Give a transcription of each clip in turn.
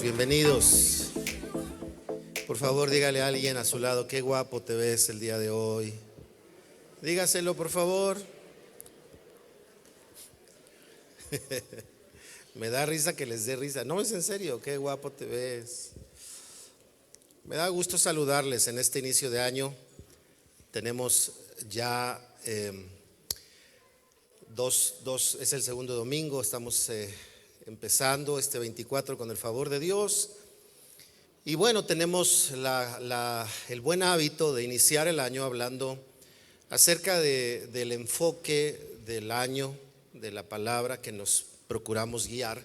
Bienvenidos. Por favor, dígale a alguien a su lado, qué guapo te ves el día de hoy. Dígaselo, por favor. Me da risa que les dé risa. No, es en serio, qué guapo te ves. Me da gusto saludarles en este inicio de año. Tenemos ya es el segundo domingo, estamos empezando este 24 con el favor de Dios. Y bueno, tenemos el buen hábito de iniciar el año hablando acerca del enfoque del año, de la palabra que nos procuramos guiar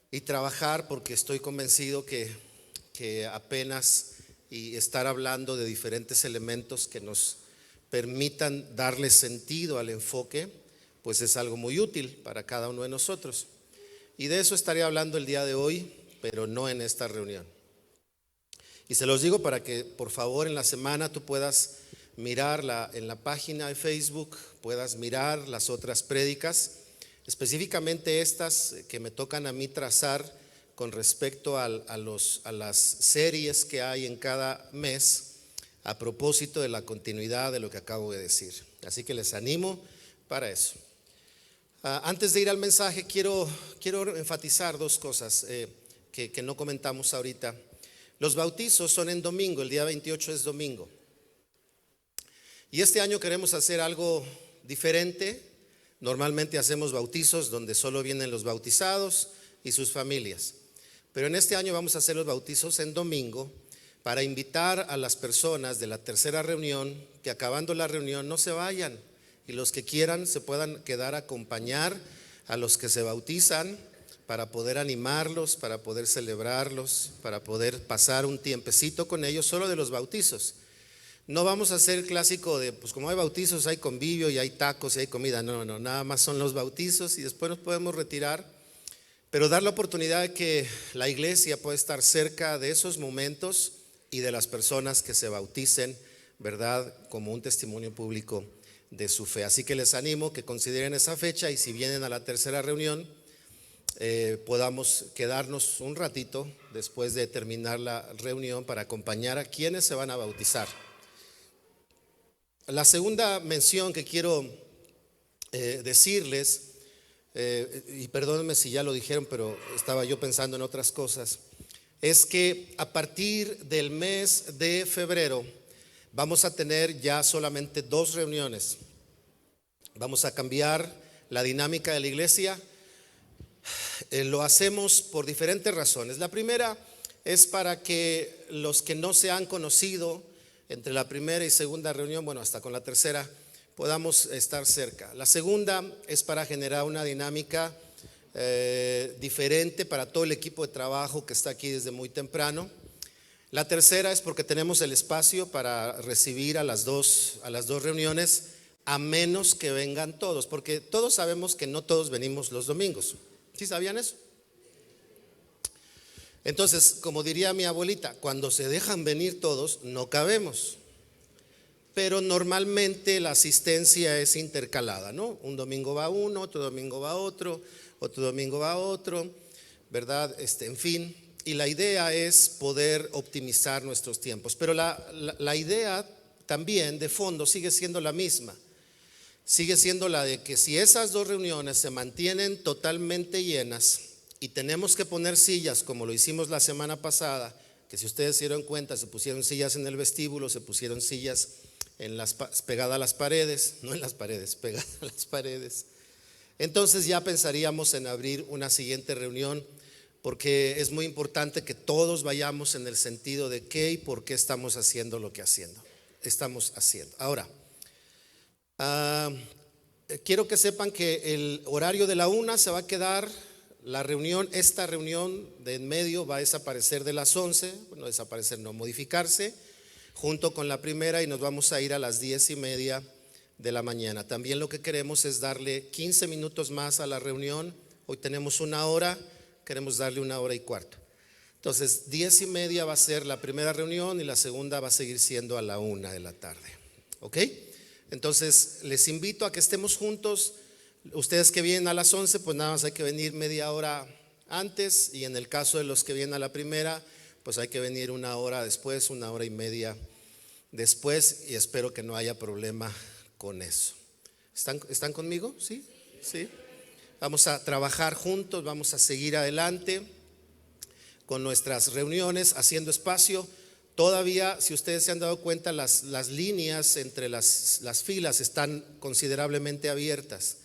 y trabajar, porque estoy convencido que apenas y estar hablando de diferentes elementos que nos permitan darle sentido al enfoque, pues es algo muy útil para cada uno de nosotros. Y de eso estaré hablando el día de hoy, pero no en esta reunión. Y se los digo para que por favor en la semana tú puedas mirar en la página de Facebook, puedas mirar las otras prédicas, específicamente estas que me tocan a mí trazar con respecto a las series que hay en cada mes a propósito de la continuidad de lo que acabo de decir. Así que les animo para eso. Antes de ir al mensaje, quiero enfatizar dos cosas que no comentamos ahorita. Los bautizos son en domingo, el día 28 es domingo. Y este año queremos hacer algo diferente. Normalmente hacemos bautizos donde solo vienen los bautizados y sus familias. Pero en este año vamos a hacer los bautizos en domingo para invitar a las personas de la tercera reunión que acabando la reunión no se vayan y los que quieran se puedan quedar a acompañar a los que se bautizan, para poder animarlos, para poder celebrarlos, para poder pasar un tiempecito con ellos solo de los bautizos. No vamos a hacer el clásico de, pues como hay bautizos, hay convivio y hay tacos y hay comida. No, nada más son los bautizos y después nos podemos retirar. Pero dar la oportunidad de que la iglesia pueda estar cerca de esos momentos y de las personas que se bauticen, ¿verdad? Como un testimonio público de su fe. Así que les animo que consideren esa fecha y si vienen a la tercera reunión, podamos quedarnos un ratito después de terminar la reunión para acompañar a quienes se van a bautizar. La segunda mención que quiero decirles, y perdónenme si ya lo dijeron, pero estaba yo pensando en otras cosas, es que a partir del mes de febrero vamos a tener ya solamente 2 reuniones. Vamos a cambiar la dinámica de la iglesia. Lo hacemos por diferentes razones. La primera es para que los que no se han conocido entre la primera y segunda reunión, bueno, hasta con la tercera, podamos estar cerca. La segunda es para generar una dinámica diferente para todo el equipo de trabajo que está aquí desde muy temprano. La tercera es porque tenemos el espacio para recibir a las dos reuniones, a menos que vengan todos, porque todos sabemos que no todos venimos los domingos. ¿Sí sabían eso? Entonces, como diría mi abuelita, cuando se dejan venir todos, no cabemos. Pero normalmente la asistencia es intercalada, ¿no? Un domingo va uno, otro domingo va otro domingo va otro, ¿verdad? En fin, y la idea es poder optimizar nuestros tiempos. Pero la idea también de fondo sigue siendo la misma. Sigue siendo la de que si esas 2 reuniones se mantienen totalmente llenas y tenemos que poner sillas como lo hicimos la semana pasada, que si ustedes se dieron cuenta se pusieron sillas en el vestíbulo, se pusieron sillas pegadas a las paredes, no en las paredes, pegadas a las paredes. Entonces ya pensaríamos en abrir una siguiente reunión, porque es muy importante que todos vayamos en el sentido de qué y por qué estamos haciendo lo que estamos haciendo. Ahora, quiero que sepan que el horario de la 1 se va a quedar. Esta reunión de en medio va a desaparecer de las 11, modificarse junto con la primera y nos vamos a ir a las 10:30 de la mañana. También lo que queremos es darle 15 minutos más a la reunión. Hoy tenemos 1 hora, queremos darle 1 hora y cuarto. Entonces 10:30 va a ser la primera reunión y la segunda va a seguir siendo a la 1 de la tarde. ¿Ok? Entonces les invito a que estemos juntos. Ustedes que vienen a las 11, pues nada más hay que venir media hora antes, y en el caso de los que vienen a la primera, pues hay que venir una hora después, una hora y media después, y espero que no haya problema con eso. ¿Están conmigo? ¿Sí? ¿Sí? Vamos a trabajar juntos, vamos a seguir adelante con nuestras reuniones, haciendo espacio. Todavía, si ustedes se han dado cuenta, las líneas entre las filas están considerablemente abiertas.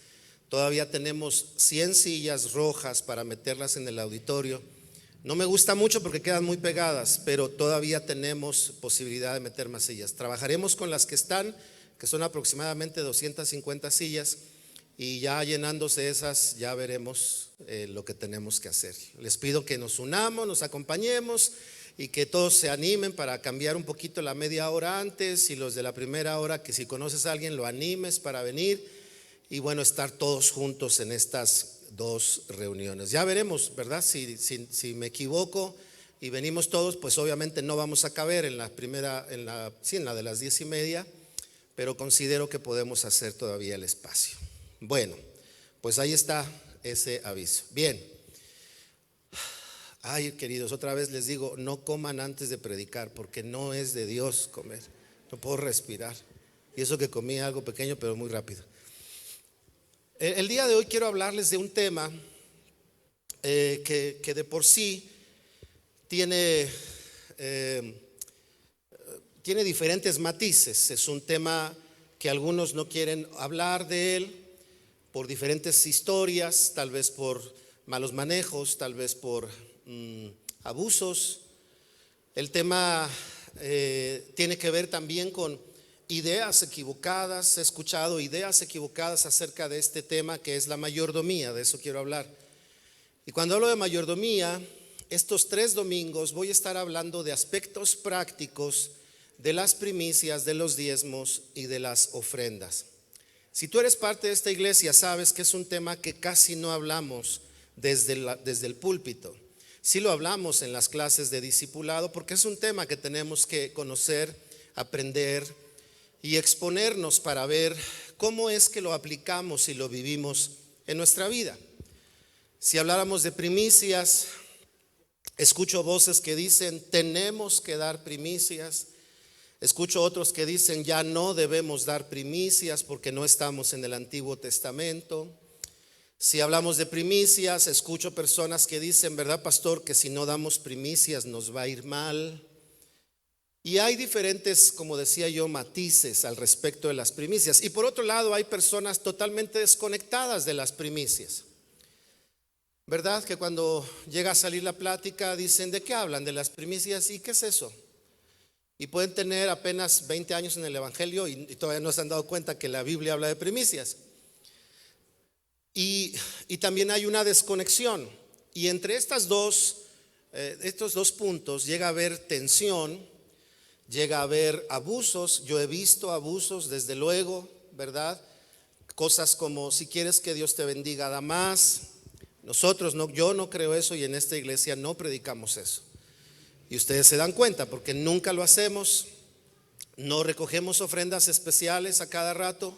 Todavía tenemos 100 sillas rojas para meterlas en el auditorio. No me gusta mucho porque quedan muy pegadas, pero todavía tenemos posibilidad de meter más sillas. Trabajaremos con las que están, que son aproximadamente 250 sillas, y ya llenándose esas, ya veremos lo que tenemos que hacer. Les pido que nos unamos, nos acompañemos y que todos se animen para cambiar un poquito la media hora antes, y los de la primera hora, que si conoces a alguien lo animes para venir. Y bueno, estar todos juntos en estas dos reuniones. Ya veremos, ¿verdad? Si me equivoco y venimos todos, pues obviamente no vamos a caber en la primera, en la de las 10:30, pero considero que podemos hacer todavía el espacio. Bueno, pues ahí está ese aviso. Bien. Ay, queridos, otra vez les digo, no coman antes de predicar, porque no es de Dios comer. No puedo respirar. Y eso que comí algo pequeño, pero muy rápido. El día de hoy quiero hablarles de un tema que de por sí tiene diferentes matices. Es un tema que algunos no quieren hablar de él por diferentes historias, tal vez por malos manejos, tal vez por abusos. El tema tiene que ver también con ideas equivocadas. He escuchado ideas equivocadas acerca de este tema, que es la mayordomía. De eso quiero hablar. Y cuando hablo de mayordomía, estos 3 domingos voy a estar hablando de aspectos prácticos de las primicias, de los diezmos y de las ofrendas. Si tú eres parte de esta iglesia, sabes que es un tema que casi no hablamos desde el púlpito. Sí lo hablamos en las clases de discipulado, porque es un tema que tenemos que conocer, aprender y exponernos para ver cómo es que lo aplicamos y lo vivimos en nuestra vida. Si habláramos de primicias, escucho voces que dicen tenemos que dar primicias. Escucho otros que dicen ya no debemos dar primicias porque no estamos en el Antiguo Testamento. Si hablamos de primicias, escucho personas que dicen, ¿verdad, pastor?, que si no damos primicias nos va a ir mal. Y hay diferentes, como decía yo, matices al respecto de las primicias. Y por otro lado, hay personas totalmente desconectadas de las primicias. ¿Verdad? Que cuando llega a salir la plática dicen, ¿de qué hablan? De las primicias. ¿Y qué es eso? Y pueden tener apenas 20 años en el Evangelio y todavía no se han dado cuenta que la Biblia habla de primicias. Y también hay una desconexión. Y entre estos dos puntos llega a haber tensión. Llega a haber abusos. Yo he visto abusos, desde luego, ¿verdad? Cosas como, si quieres que Dios te bendiga, da más. Yo no creo eso, y en esta iglesia no predicamos eso. Y ustedes se dan cuenta porque nunca lo hacemos. No recogemos ofrendas especiales a cada rato.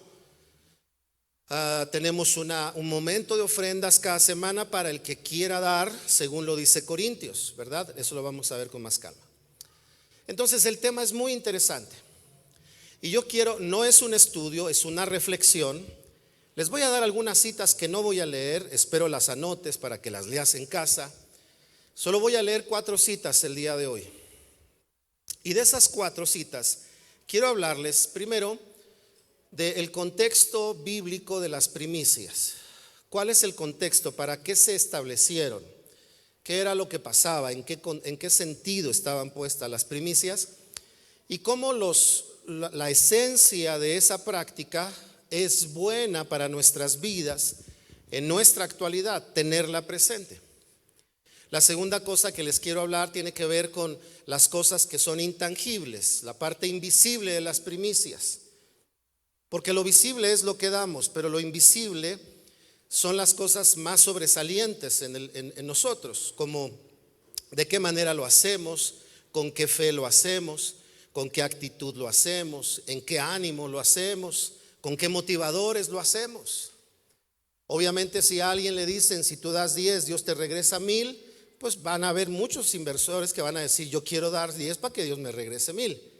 Tenemos un momento de ofrendas cada semana para el que quiera dar, según lo dice Corintios, ¿verdad? Eso lo vamos a ver con más calma. Entonces el tema es muy interesante. Y yo quiero, no es un estudio, es una reflexión. Les voy a dar algunas citas que no voy a leer, espero las anotes para que las leas en casa. Solo voy a leer 4 citas el día de hoy. Y de esas 4 citas, quiero hablarles primero del contexto bíblico de las primicias. ¿Cuál es el contexto? ¿Para qué se establecieron? ¿Qué era lo que pasaba? ¿En qué sentido estaban puestas las primicias? Y cómo la esencia de esa práctica es buena para nuestras vidas, en nuestra actualidad, tenerla presente. La segunda cosa que les quiero hablar tiene que ver con las cosas que son intangibles, la parte invisible de las primicias. Porque lo visible es lo que damos, pero lo invisible son las cosas más sobresalientes en nosotros, como de qué manera lo hacemos, con qué fe lo hacemos, con qué actitud lo hacemos, en qué ánimo lo hacemos, con qué motivadores lo hacemos. Obviamente, si a alguien le dicen, si tú das 10, Dios te regresa 1000, pues van a haber muchos inversores que van a decir, yo quiero dar 10 para que Dios me regrese 1000.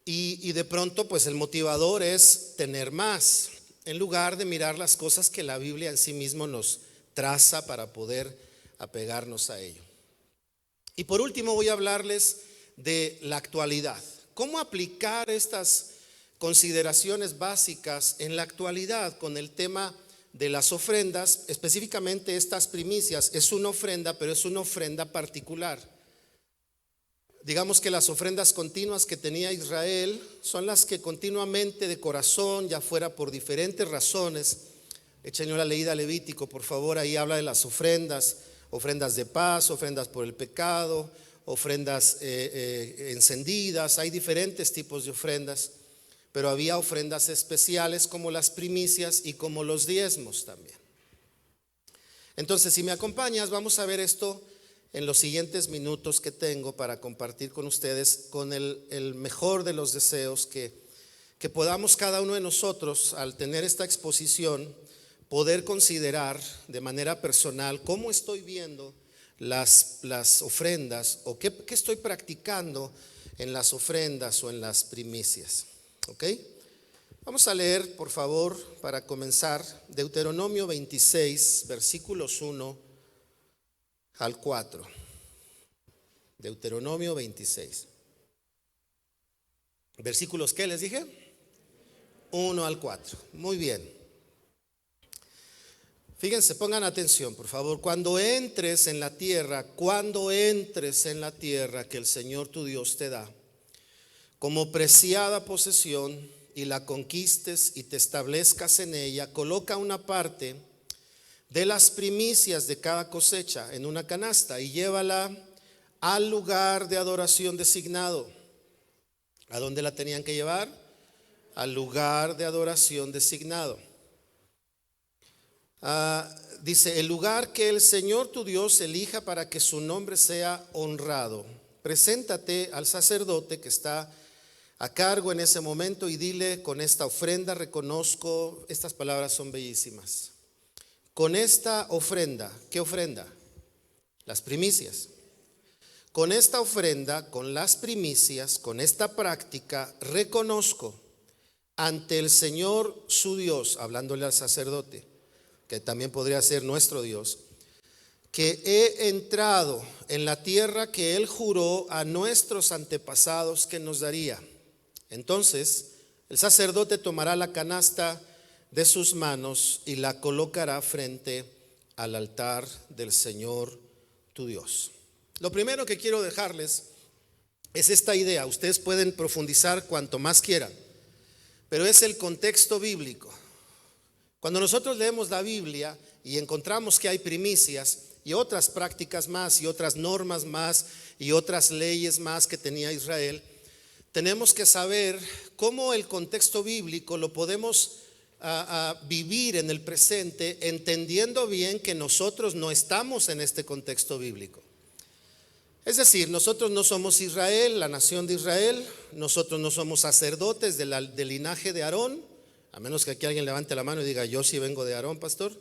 Y de pronto, pues el motivador es tener más, en lugar de mirar las cosas que la Biblia en sí mismo nos traza para poder apegarnos a ello. Y por último voy a hablarles de la actualidad. ¿Cómo aplicar estas consideraciones básicas en la actualidad con el tema de las ofrendas? Específicamente estas primicias. Es una ofrenda, pero es una ofrenda particular. Digamos que las ofrendas continuas que tenía Israel son las que continuamente de corazón, ya fuera por diferentes razones. Échenle una leída a Levítico, por favor. Ahí habla de las ofrendas. Ofrendas de paz, ofrendas por el pecado, ofrendas encendidas. Hay diferentes tipos de ofrendas, pero había ofrendas especiales como las primicias y como los diezmos también. Entonces, si me acompañas, vamos a ver esto en los siguientes minutos que tengo para compartir con ustedes con el mejor de los deseos, que podamos cada uno de nosotros, al tener esta exposición, poder considerar de manera personal cómo estoy viendo las ofrendas o qué estoy practicando en las ofrendas o en las primicias. ¿Ok? Vamos a leer, por favor, para comenzar, Deuteronomio 26, versículos 1 al 4. Deuteronomio 26. ¿Versículos qué les dije? 1 al 4. Muy bien. Fíjense, pongan atención, por favor. Cuando entres en la tierra que el Señor tu Dios te da, como preciada posesión, y la conquistes y te establezcas en ella, coloca una parte de las primicias de cada cosecha en una canasta y llévala al lugar de adoración designado. ¿A dónde la tenían que llevar? Al lugar de adoración designado. Dice, el lugar que el Señor tu Dios elija para que su nombre sea honrado. Preséntate al sacerdote que está a cargo en ese momento y dile, con esta ofrenda reconozco, estas palabras son bellísimas. Con esta ofrenda, ¿qué ofrenda? Las primicias. Con esta ofrenda, con las primicias, con esta práctica, reconozco ante el Señor su Dios, hablándole al sacerdote, que también podría ser nuestro Dios, que he entrado en la tierra que Él juró a nuestros antepasados que nos daría. Entonces el sacerdote tomará la canasta de sus manos y la colocará frente al altar del Señor tu Dios. Lo primero que quiero dejarles es esta idea. Ustedes pueden profundizar cuanto más quieran, pero es el contexto bíblico. Cuando nosotros leemos la Biblia y encontramos que hay primicias y otras prácticas más y otras normas más y otras leyes más que tenía Israel, tenemos que saber cómo el contexto bíblico lo podemos vivir en el presente, entendiendo bien que nosotros no estamos en este contexto bíblico. Es decir, nosotros no somos Israel, la nación de Israel, nosotros no somos sacerdotes del linaje de Aarón, a menos que aquí alguien levante la mano y diga, yo sí vengo de Aarón, pastor.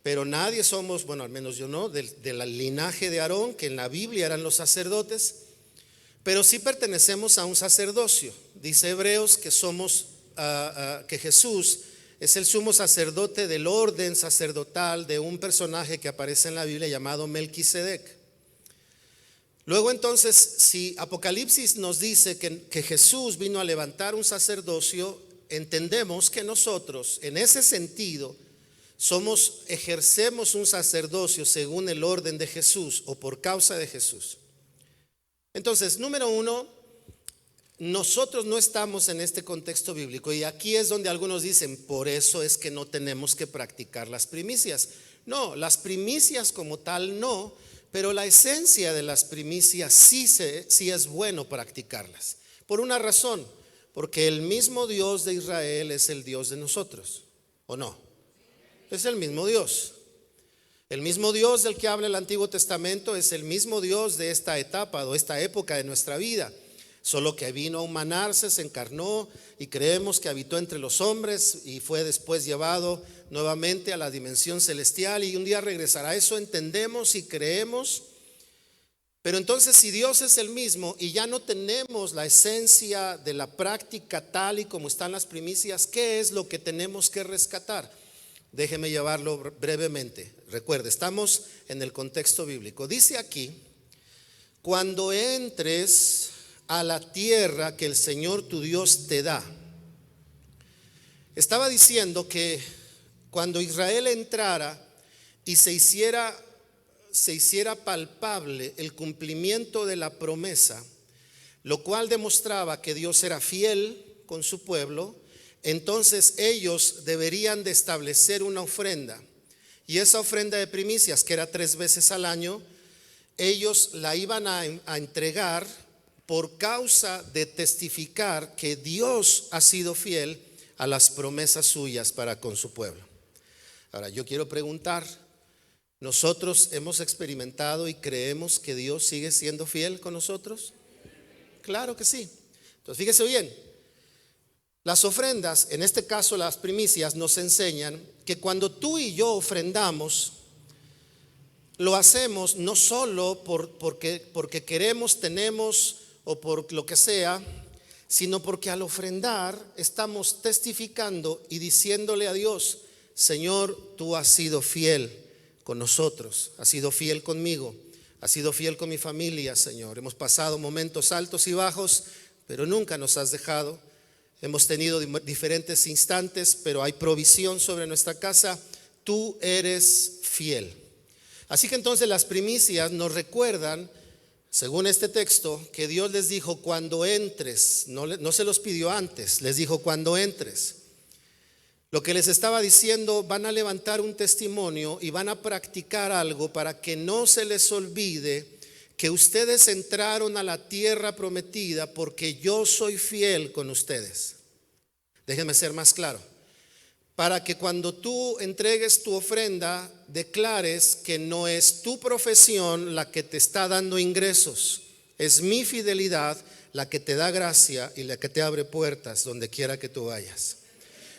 Pero nadie somos, bueno, al menos yo no, del linaje de Aarón, que en la Biblia eran los sacerdotes. Pero sí pertenecemos a un sacerdocio. Dice Hebreos que somos, que Jesús es el sumo sacerdote del orden sacerdotal de un personaje que aparece en la Biblia llamado Melquisedec. Luego entonces, si Apocalipsis nos dice que Jesús vino a levantar un sacerdocio, entendemos que nosotros, en ese sentido, ejercemos un sacerdocio según el orden de Jesús o por causa de Jesús. Entonces, número uno, nosotros no estamos en este contexto bíblico, y aquí es donde algunos dicen, por eso es que no tenemos que practicar las primicias. No, las primicias como tal no, pero la esencia de las primicias sí es bueno practicarlas. Por una razón, porque el mismo Dios de Israel es el Dios de nosotros, ¿o no? Es el mismo Dios. El mismo Dios del que habla el Antiguo Testamento es el mismo Dios de esta etapa o esta época de nuestra vida. solo que vino a humanarse, se encarnó y creemos que habitó entre los hombres y fue después llevado nuevamente a la dimensión celestial y un día regresará. Eso entendemos y creemos. Pero entonces, si Dios es el mismo y ya no tenemos la esencia de la práctica tal y como están las primicias, ¿qué es lo que tenemos que rescatar? Déjeme llevarlo brevemente. Recuerde, estamos en el contexto bíblico. Dice aquí: cuando entres a la tierra que el Señor tu Dios te da. Estaba diciendo que cuando Israel entrara y se hiciera palpable el cumplimiento de la promesa, lo cual demostraba que Dios era fiel con su pueblo, entonces ellos deberían de establecer una ofrenda. Y esa ofrenda de primicias, que era 3 veces al año, ellos la iban a entregar por causa de testificar que Dios ha sido fiel a las promesas suyas para con su pueblo. Ahora, yo quiero preguntar: ¿nosotros hemos experimentado y creemos que Dios sigue siendo fiel con nosotros? Claro que sí. Entonces, fíjese bien, las ofrendas, en este caso las primicias, nos enseñan que cuando tú y yo ofrendamos, lo hacemos no solo porque queremos, tenemos o por lo que sea, sino porque al ofrendar estamos testificando y diciéndole a Dios: Señor, tú has sido fiel con nosotros, has sido fiel conmigo, has sido fiel con mi familia, Señor. Hemos pasado momentos altos y bajos, pero nunca nos has dejado. Hemos tenido diferentes instantes, pero hay provisión sobre nuestra casa. Tú eres fiel. Así que entonces las primicias nos recuerdan, según este texto, que Dios les dijo: cuando entres. No se los pidió antes, les dijo: cuando entres. Lo que les estaba diciendo: van a levantar un testimonio y van a practicar algo para que no se les olvide que ustedes entraron a la tierra prometida porque yo soy fiel con ustedes. Déjenme ser más claro. Para que cuando tú entregues tu ofrenda, declares que no es tu profesión la que te está dando ingresos, es mi fidelidad la que te da gracia y la que te abre puertas donde quiera que tú vayas.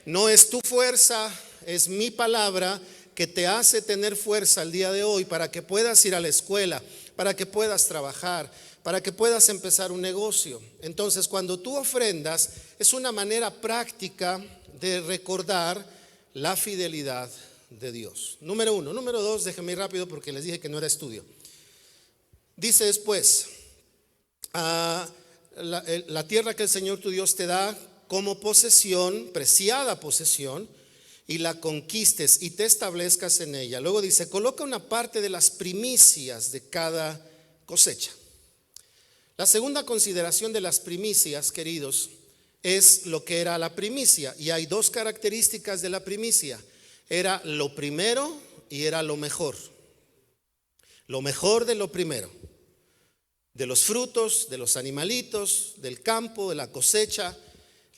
No es tu fuerza, es mi palabra que te hace tener fuerza el día de hoy para que puedas ir a la escuela, para que puedas trabajar, para que puedas empezar un negocio. Entonces, cuando tú ofrendas, es una manera práctica de recordar la fidelidad de Dios. Número 1. Número 2, déjenme ir rápido porque les dije que no era estudio. Dice después: la tierra que el Señor tu Dios te da como posesión, preciada posesión, y la conquistes y te establezcas en ella. Luego dice: coloca una parte de las primicias de cada cosecha. La segunda consideración de las primicias, queridos, es lo que era la primicia. Y hay 2 características de la primicia: era lo primero y era lo mejor. Lo mejor de lo primero, de los frutos, de los animalitos, del campo, de la cosecha.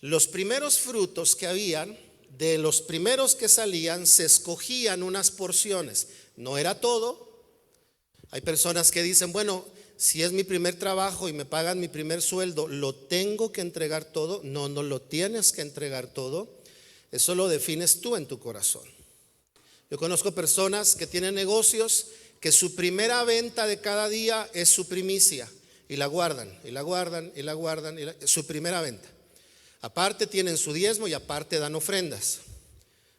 Los primeros frutos que habían, de los primeros que salían, se escogían unas porciones. No era todo. Hay personas que dicen: bueno, si es mi primer trabajo y me pagan mi primer sueldo, ¿lo tengo que entregar todo? No, no lo tienes que entregar todo. Eso lo defines tú en tu corazón. Yo conozco personas que tienen negocios que su primera venta de cada día es su primicia, y la guardan, y la guardan, y la guardan, su primera venta. Aparte tienen su diezmo y aparte dan ofrendas.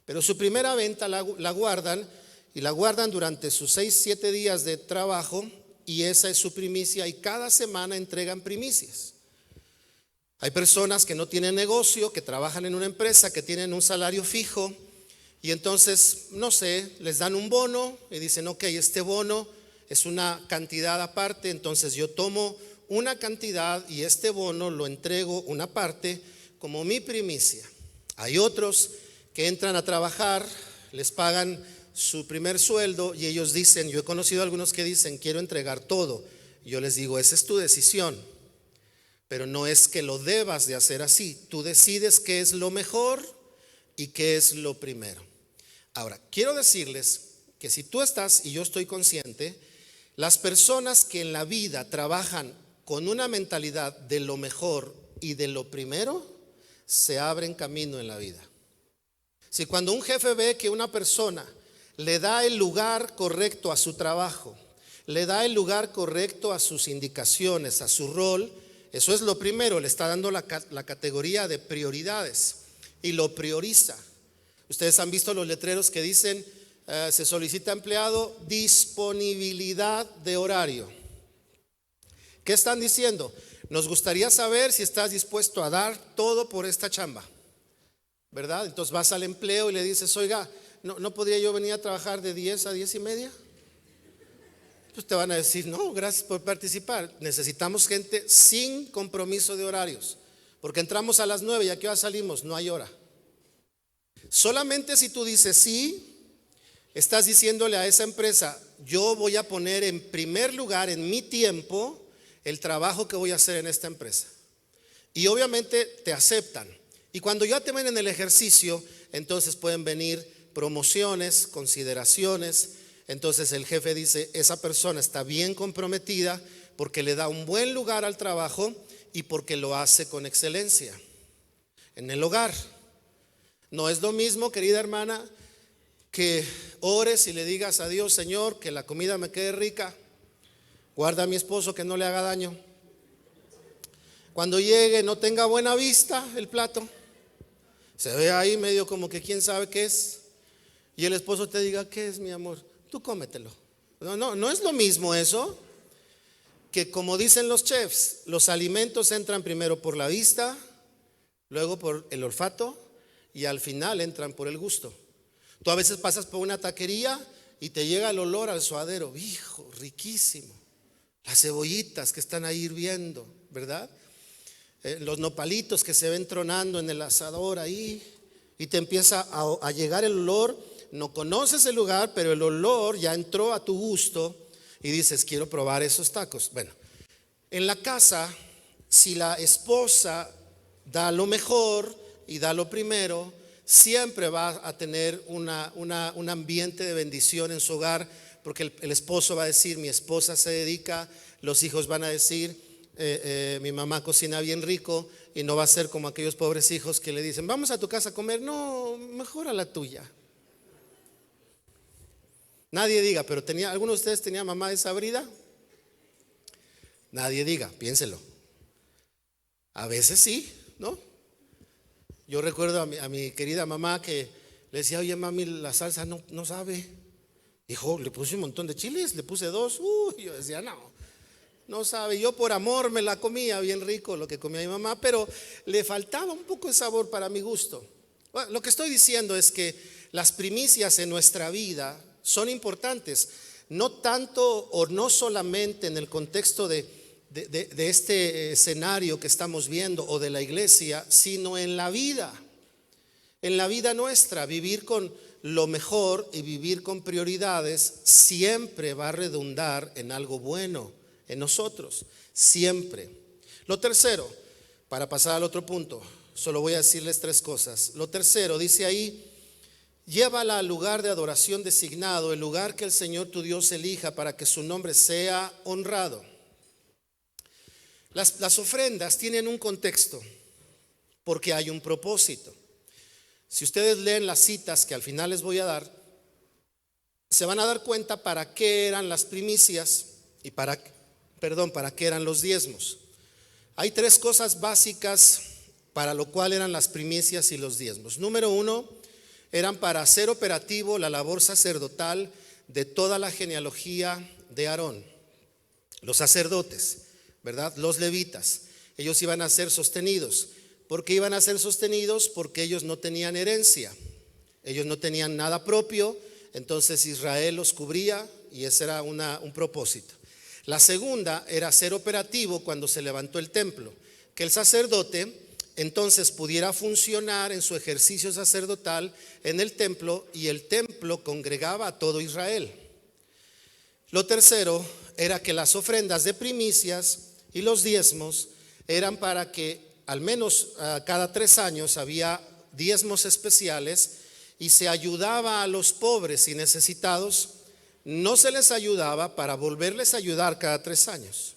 Pero su primera venta la guardan, y la guardan durante sus 6-7 días de trabajo, y esa es su primicia, y cada semana entregan primicias. Hay personas que no tienen negocio, que trabajan en una empresa, que tienen un salario fijo, y entonces, no sé, les dan un bono y dicen: ok, este bono es una cantidad aparte, entonces yo tomo una cantidad y este bono lo entrego una parte como mi primicia. Hay otros que entran a trabajar, les pagan su primer sueldo y ellos dicen: yo he conocido a algunos que dicen: quiero entregar todo. Yo les digo: esa es tu decisión, pero no es que lo debas de hacer así. Tú decides qué es lo mejor y qué es lo primero. Ahora, quiero decirles que si tú estás, y yo estoy consciente, las personas que en la vida trabajan con una mentalidad de lo mejor y de lo primero, se abren camino en la vida. Si cuando un jefe ve que una persona le da el lugar correcto a su trabajo, le da el lugar correcto a sus indicaciones, a su rol, eso es lo primero, le está dando la categoría de prioridades y lo prioriza. Ustedes han visto los letreros que dicen, se solicita empleado, disponibilidad de horario. ¿Qué están diciendo? Nos gustaría saber si estás dispuesto a dar todo por esta chamba, ¿verdad? Entonces vas al empleo y le dices, oiga, ¿no podría yo venir a trabajar de 10 a 10 y media? Pues te van a decir, no, gracias por participar. Necesitamos gente sin compromiso de horarios, porque entramos a las 9 y ¿a qué hora salimos? No hay hora. Solamente si tú dices sí, estás diciéndole a esa empresa, yo voy a poner en primer lugar en mi tiempo el trabajo que voy a hacer en esta empresa. Y obviamente te aceptan. Y cuando ya te ven en el ejercicio, entonces pueden venir promociones, consideraciones. Entonces el jefe dice, esa persona está bien comprometida porque le da un buen lugar al trabajo y porque lo hace con excelencia. En el hogar, no es lo mismo, querida hermana, que ores y le digas a Dios, Señor, que la comida me quede rica. Guarda a mi esposo que no le haga daño. Cuando llegue no tenga buena vista el plato. Se ve ahí medio como que quién sabe qué es. Y el esposo te diga, ¿qué es, mi amor? Tú cómetelo. No es lo mismo eso. Que como dicen los chefs, los alimentos entran primero por la vista, luego por el olfato y al final entran por el gusto. Tú a veces pasas por una taquería y te llega el olor al suadero. Hijo, riquísimo. Las cebollitas que están ahí hirviendo, ¿verdad? Los nopalitos que se ven tronando en el asador ahí. Y te empieza a llegar el olor. No conoces el lugar, pero el olor ya entró a tu gusto. Y dices, quiero probar esos tacos. Bueno, en la casa, si la esposa da lo mejor y da lo primero, siempre va a tener un ambiente de bendición en su hogar. Porque el esposo va a decir, mi esposa se dedica, los hijos van a decir, mi mamá cocina bien rico, y no va a ser como aquellos pobres hijos que le dicen, vamos a tu casa a comer. No, mejor a la tuya. Nadie diga, pero ¿alguno de ustedes tenía mamá desabrida? Nadie diga, piénselo. A veces sí, ¿no? Yo recuerdo a mi querida mamá que le decía, oye mami, la salsa no sabe. Dijo, le puse un montón de chiles, le puse 2. Yo decía, no sabe. Yo por amor me la comía bien rico lo que comía mi mamá, pero le faltaba un poco de sabor para mi gusto. Bueno, lo que estoy diciendo es que las primicias en nuestra vida son importantes, no tanto o no solamente en el contexto de este escenario que estamos viendo o de la iglesia, sino en la vida nuestra. Vivir con lo mejor y vivir con prioridades siempre va a redundar en algo bueno en nosotros, siempre. Lo tercero, para pasar al otro punto, solo voy a decirles 3 cosas. Lo tercero, dice ahí, llévala al lugar de adoración designado, el lugar que el Señor tu Dios elija para que su nombre sea honrado. Las ofrendas tienen un contexto porque hay un propósito. Si ustedes leen las citas que al final les voy a dar, se van a dar cuenta para qué eran las primicias y para qué eran los diezmos. Hay 3 cosas básicas para lo cual eran las primicias y los diezmos. Número 1, eran para hacer operativo la labor sacerdotal de toda la genealogía de Aarón. Los sacerdotes, ¿verdad? Los levitas, ellos iban a ser sostenidos. ¿Por qué iban a ser sostenidos? Porque ellos no tenían herencia, ellos no tenían nada propio, entonces Israel los cubría y ese era un propósito. La segunda era ser operativo cuando se levantó el templo, que el sacerdote entonces pudiera funcionar en su ejercicio sacerdotal en el templo y el templo congregaba a todo Israel. Lo tercero era que las ofrendas de primicias y los diezmos eran para que al menos cada 3 años había diezmos especiales y se ayudaba a los pobres y necesitados. No se les ayudaba para volverles a ayudar cada 3 años,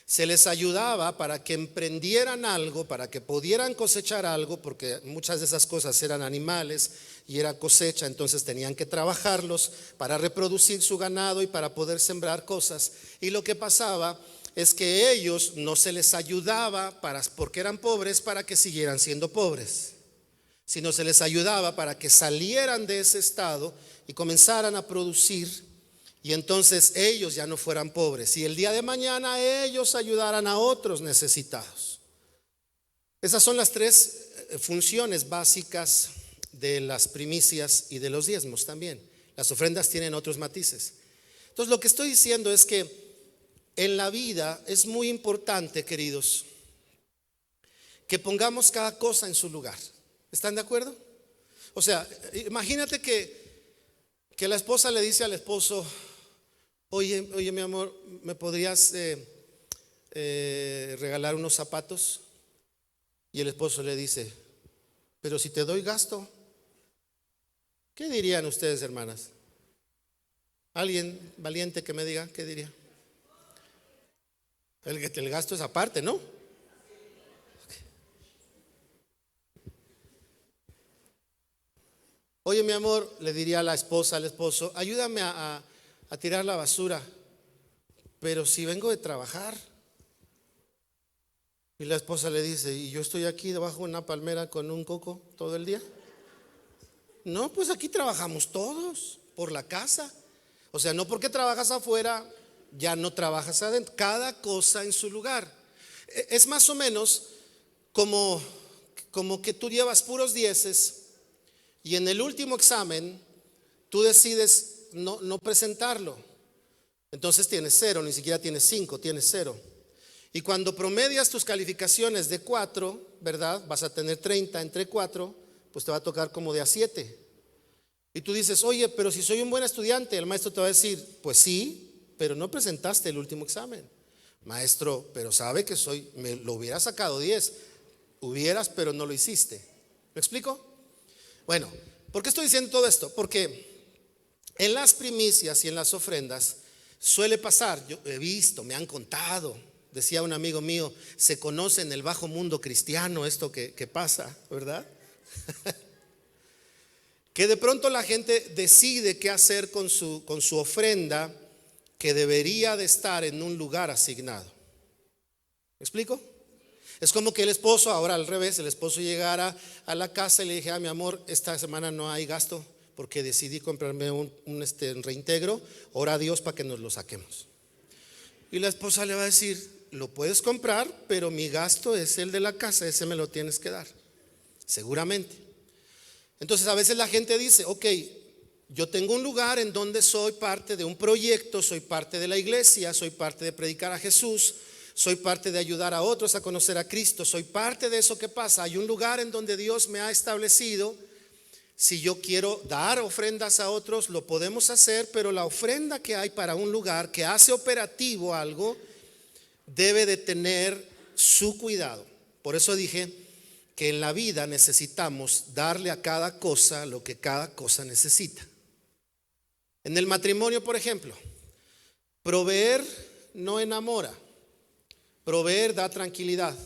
Se les ayudaba para que emprendieran algo, para que pudieran cosechar algo, porque muchas de esas cosas eran animales y era cosecha, entonces tenían que trabajarlos para reproducir su ganado y para poder sembrar cosas. Y lo que pasaba es que ellos no se les ayudaba porque eran pobres para que siguieran siendo pobres, sino se les ayudaba para que salieran de ese estado y comenzaran a producir. Y entonces ellos ya no fueran pobres y el día de mañana ellos ayudaran a otros necesitados. Esas son las tres funciones básicas de las primicias y de los diezmos también. Las ofrendas tienen otros matices. Entonces lo que estoy diciendo es que en la vida es muy importante, queridos, que pongamos cada cosa en su lugar. ¿Están de acuerdo? O sea, imagínate que la esposa le dice al esposo: Oye, mi amor, ¿me podrías regalar unos zapatos? Y el esposo le dice: pero si te doy gasto. ¿Qué dirían ustedes, hermanas? ¿Alguien valiente que me diga qué diría? El gasto es aparte, ¿no? Oye, mi amor, le diría la esposa al esposo: ayúdame a tirar la basura, pero si vengo de trabajar. Y la esposa le dice: ¿y yo estoy aquí debajo de una palmera con un coco todo el día? No, pues aquí trabajamos todos por la casa. O sea, no porque trabajas afuera ya no trabajas adentro. Cada cosa en su lugar. Es más o menos como que tú llevas puros dieces y en el último examen tú decides no presentarlo. Entonces tienes 0, ni siquiera tienes 5, tienes 0. Y cuando promedias tus calificaciones de 4, ¿verdad? Vas a tener 30 entre 4, pues te va a tocar como de a 7. Y tú dices: oye, pero si soy un buen estudiante. El maestro te va a decir: pues sí, pero no presentaste el último examen. Maestro, pero sabe que me lo hubiera sacado 10. Hubieras, pero no lo hiciste. ¿Me explico? Bueno, ¿por qué estoy diciendo todo esto? Porque en las primicias y en las ofrendas suele pasar, yo he visto, me han contado, decía un amigo mío, se conoce en el bajo mundo cristiano esto que pasa, ¿verdad? Que de pronto la gente decide qué hacer con su ofrenda, que debería de estar en un lugar asignado. ¿Me explico? Es como que el esposo, ahora al revés, el esposo llegara a la casa y le dije: mi amor, esta semana no hay gasto porque decidí comprarme un reintegro, ora a Dios para que nos lo saquemos. Y la esposa le va a decir: lo puedes comprar, pero mi gasto es el de la casa, ese me lo tienes que dar, seguramente. Entonces a veces la gente dice: ok, yo tengo un lugar en donde soy parte de un proyecto, soy parte de la iglesia, soy parte de predicar a Jesús, soy parte de ayudar a otros a conocer a Cristo, soy parte de eso que pasa. Hay un lugar en donde Dios me ha establecido. Si yo quiero dar ofrendas a otros, lo podemos hacer, pero la ofrenda que hay para un lugar que hace operativo algo debe de tener su cuidado. Por eso dije que en la vida necesitamos darle a cada cosa lo que cada cosa necesita. En el matrimonio, por ejemplo, proveer no enamora, proveer da tranquilidad.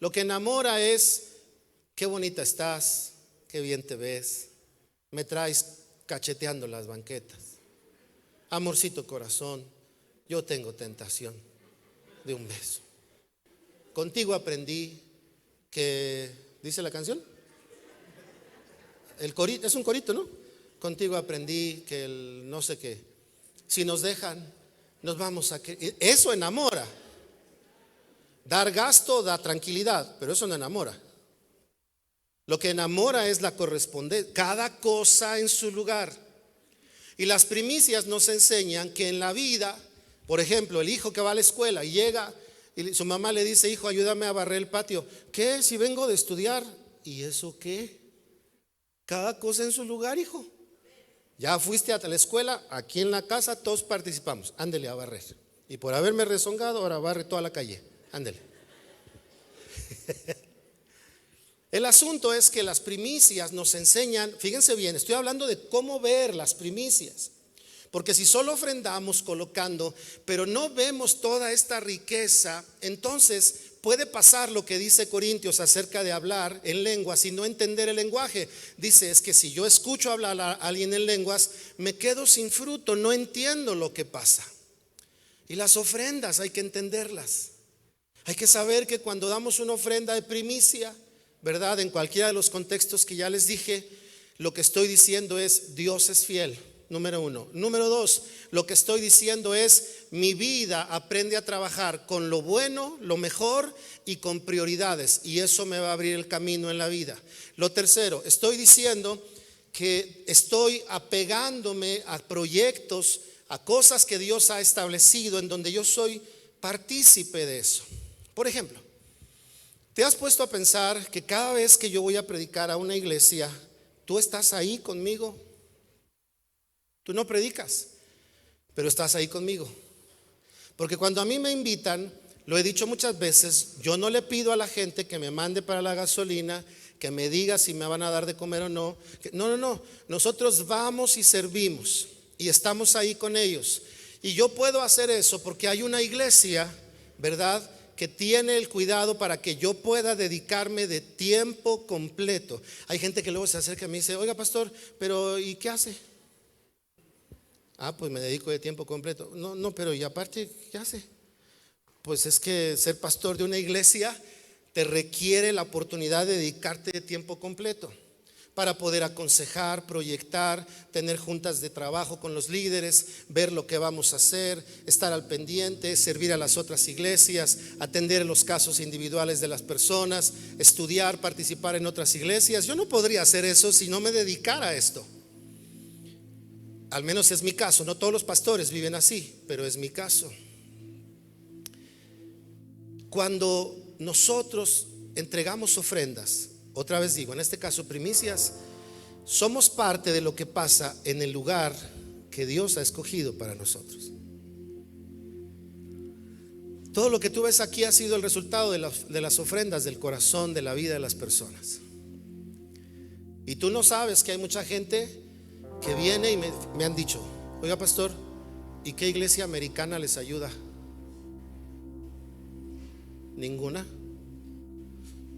Lo que enamora es: qué bonita estás, qué bien te ves, me traes cacheteando las banquetas, amorcito corazón, yo tengo tentación de un beso. Contigo aprendí que, dice la canción, el corito, es un corito, ¿no? Contigo aprendí que el no sé qué, si nos dejan, nos vamos a que. Eso enamora. Dar gasto da tranquilidad, pero eso no enamora. Lo que enamora es la correspondencia, cada cosa en su lugar. Y las primicias nos enseñan que en la vida, por ejemplo, el hijo que va a la escuela y llega y su mamá le dice: hijo, ayúdame a barrer el patio. ¿Qué? Si vengo de estudiar. ¿Y eso qué? Cada cosa en su lugar, hijo. Ya fuiste a la escuela, aquí en la casa todos participamos. Ándele a barrer. Y por haberme rezongado, ahora barre toda la calle. Ándele. El asunto es que las primicias nos enseñan, fíjense bien, estoy hablando de cómo ver las primicias, Porque si solo ofrendamos colocando, pero no vemos toda esta riqueza, entonces puede pasar lo que dice Corintios acerca de hablar en lenguas y no entender el lenguaje. Dice, es que si yo escucho hablar a alguien en lenguas, me quedo sin fruto, no entiendo lo que pasa. Y las ofrendas hay que entenderlas. Hay que saber que cuando damos una ofrenda de primicia, ¿verdad? En cualquiera de los contextos que ya les dije, lo que estoy diciendo es Dios es fiel. Número uno. Número dos, lo que estoy diciendo es mi vida aprende a trabajar con lo bueno, lo mejor y con prioridades, y eso me va a abrir el camino en la vida. Lo tercero, estoy diciendo que estoy apegándome a proyectos, a cosas que Dios ha establecido en donde yo soy partícipe de eso. Por ejemplo, ¿te has puesto a pensar que cada vez que yo voy a predicar a una iglesia, tú estás ahí conmigo? Tú no predicas, pero estás ahí conmigo. Porque cuando a mí me invitan, lo he dicho muchas veces, yo no le pido a la gente que me mande para la gasolina, que me diga si me van a dar de comer o no. No. Nosotros vamos y servimos y estamos ahí con ellos. Y yo puedo hacer eso porque hay una iglesia, ¿verdad?, que tiene el cuidado para que yo pueda dedicarme de tiempo completo. Hay gente que luego se acerca a mí y dice, oiga pastor, pero ¿y qué hace? Pues me dedico de tiempo completo. No, pero y aparte, ¿qué hace? Pues es que ser pastor de una iglesia te requiere la oportunidad de dedicarte de tiempo completo para poder aconsejar, proyectar, tener juntas de trabajo con los líderes, ver lo que vamos a hacer, estar al pendiente, servir a las otras iglesias, atender los casos individuales de las personas, estudiar, participar en otras iglesias. Yo no podría hacer eso si no me dedicara a esto. Al menos es mi caso. No todos los pastores viven así, pero es mi caso. Cuando nosotros entregamos ofrendas, otra vez digo, en este caso primicias, somos parte de lo que pasa en el lugar que Dios ha escogido para nosotros. Todo lo que tú ves aquí ha sido el resultado de las ofrendas del corazón, de la vida de las personas. Y tú no sabes que hay mucha gente que viene y me han dicho, oiga pastor, ¿y qué iglesia americana les ayuda? Ninguna.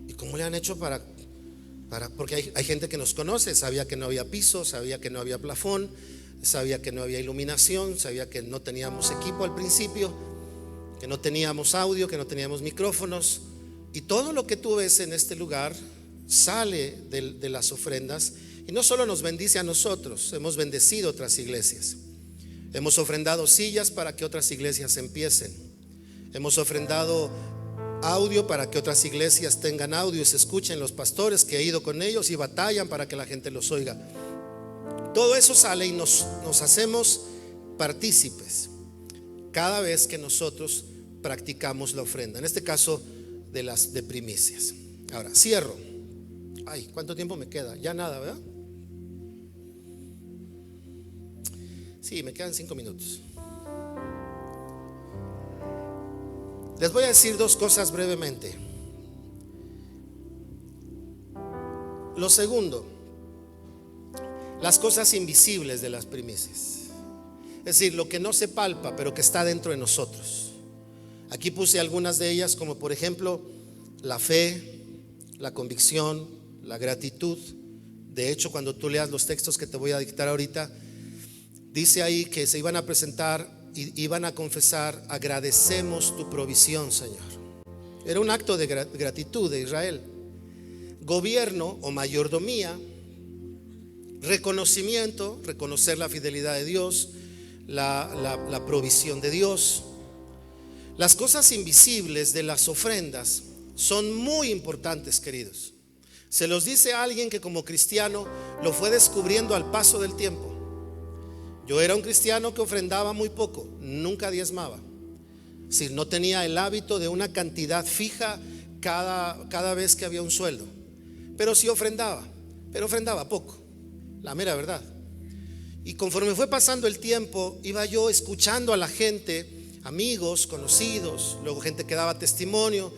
¿Y cómo le han hecho para porque hay gente que nos conoce, sabía que no había piso, sabía que no había plafón, sabía que no había iluminación, sabía que no teníamos equipo al principio, que no teníamos audio, que no teníamos micrófonos, y todo lo que tú ves en este lugar sale de las ofrendas. Y no solo nos bendice a nosotros, hemos bendecido otras iglesias. Hemos ofrendado sillas para que otras iglesias empiecen. Hemos ofrendado audio para que otras iglesias tengan audio y se escuchen los pastores que he ido con ellos y batallan para que la gente los oiga. Todo eso sale y nos hacemos partícipes cada vez que nosotros practicamos la ofrenda. En este caso de primicias. Ahora, cierro. ¿Cuánto tiempo me queda? Ya nada, ¿verdad? Sí, me quedan 5 minutos. Les voy a decir 2 cosas brevemente. Lo segundo, las cosas invisibles de las primicias. Es decir, lo que no se palpa, pero que está dentro de nosotros. Aquí puse algunas de ellas, como por ejemplo, la fe, la convicción, la gratitud. De hecho, cuando tú leas los textos que te voy a dictar ahorita, dice ahí que se iban a presentar y iban a confesar, agradecemos tu provisión, Señor. Era un acto de gratitud de Israel. Gobierno o mayordomía, reconocimiento, reconocer la fidelidad de Dios, la provisión de Dios. Las cosas invisibles de las ofrendas son muy importantes, queridos. Se los dice a alguien que como cristiano lo fue descubriendo al paso del tiempo. Yo era un cristiano que ofrendaba muy poco, nunca diezmaba. Es decir, no tenía el hábito de una cantidad fija cada vez que había un sueldo. Pero sí ofrendaba, pero ofrendaba poco, la mera verdad. Y conforme fue pasando el tiempo, iba yo escuchando a la gente, amigos, conocidos, luego gente que daba testimonio,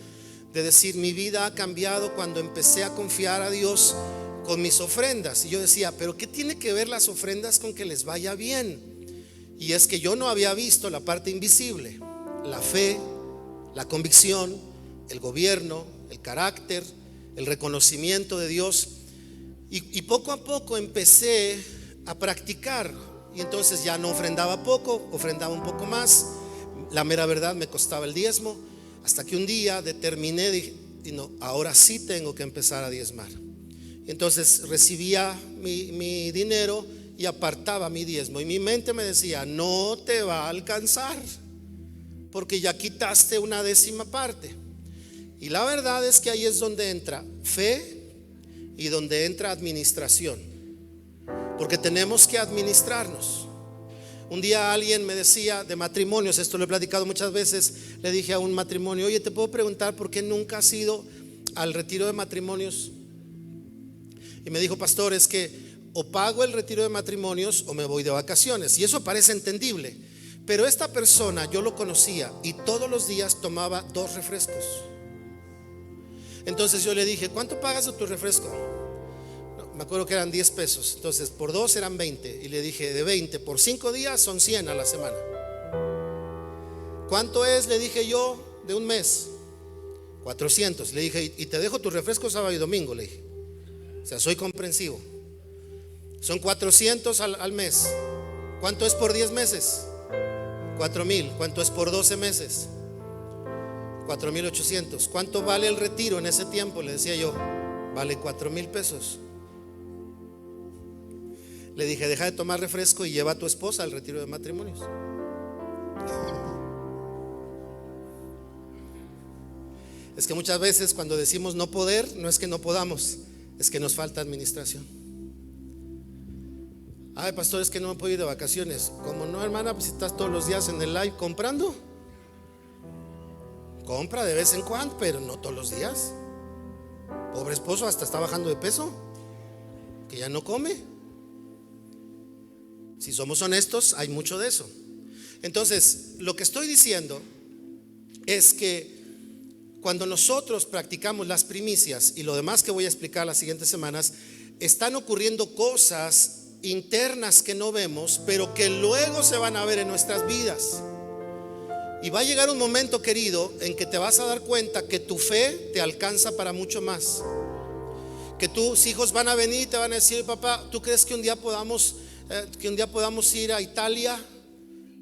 de decir, mi vida ha cambiado cuando empecé a confiar a Dios con mis ofrendas. Y yo decía, pero ¿qué tiene que ver las ofrendas con que les vaya bien? Y es que yo no había visto la parte invisible, la fe, la convicción, el gobierno, el carácter, el reconocimiento de Dios. Y poco a poco empecé a practicar. Y entonces ya no ofrendaba poco, ofrendaba un poco más. La mera verdad, me costaba el diezmo. Hasta que un día determiné, dije, no, ahora sí tengo que empezar a diezmar. Y entonces recibía mi dinero y apartaba mi diezmo. Y mi mente me decía, no te va a alcanzar, porque ya quitaste una décima parte. Y la verdad es que ahí es donde entra fe y donde entra administración, porque tenemos que administrarnos. Un día alguien me decía de matrimonios, esto lo he platicado muchas veces, le dije a un matrimonio, oye, ¿te puedo preguntar por qué nunca has ido al retiro de matrimonios? Y me dijo, pastor, es que o pago el retiro de matrimonios o me voy de vacaciones. Y eso parece entendible, pero esta persona yo lo conocía y todos los días tomaba 2 refrescos. Entonces yo le dije, ¿cuánto pagas de tu refresco? No, me acuerdo que eran 10 pesos. Entonces por 2 eran 20. Y le dije, de 20 por 5 días son 100 a la semana. ¿Cuánto es? Le dije yo, de un mes. 400. Le dije, y te dejo tu refresco sábado y domingo, le dije. O sea, soy comprensivo. Son 400 al mes. ¿Cuánto es por 10 meses? 4,000. ¿Cuánto es por 12 meses? 4,800. ¿Cuánto vale el retiro en ese tiempo? Le decía yo, vale 4,000 pesos. Le dije, deja de tomar refresco y lleva a tu esposa al retiro de matrimonios. Es que muchas veces cuando decimos no poder, no es que no podamos, es que nos falta administración. Ay, pastor, es que no me puedo ir de vacaciones. ¿Cómo no, hermana? Pues si estás todos los días en el live comprando. Compra de vez en cuando, pero no todos los días. Pobre esposo, hasta está bajando de peso, que ya no come. Si somos honestos, hay mucho de eso. Entonces, lo que estoy diciendo es que cuando nosotros practicamos las primicias y lo demás que voy a explicar las siguientes semanas, están ocurriendo cosas internas que no vemos, pero que luego se van a ver en nuestras vidas. Y va a llegar un momento, querido, en que te vas a dar cuenta que tu fe te alcanza para mucho más. Que tus hijos van a venir y te van a decir, papá, ¿tú crees que un día podamos ir a Italia?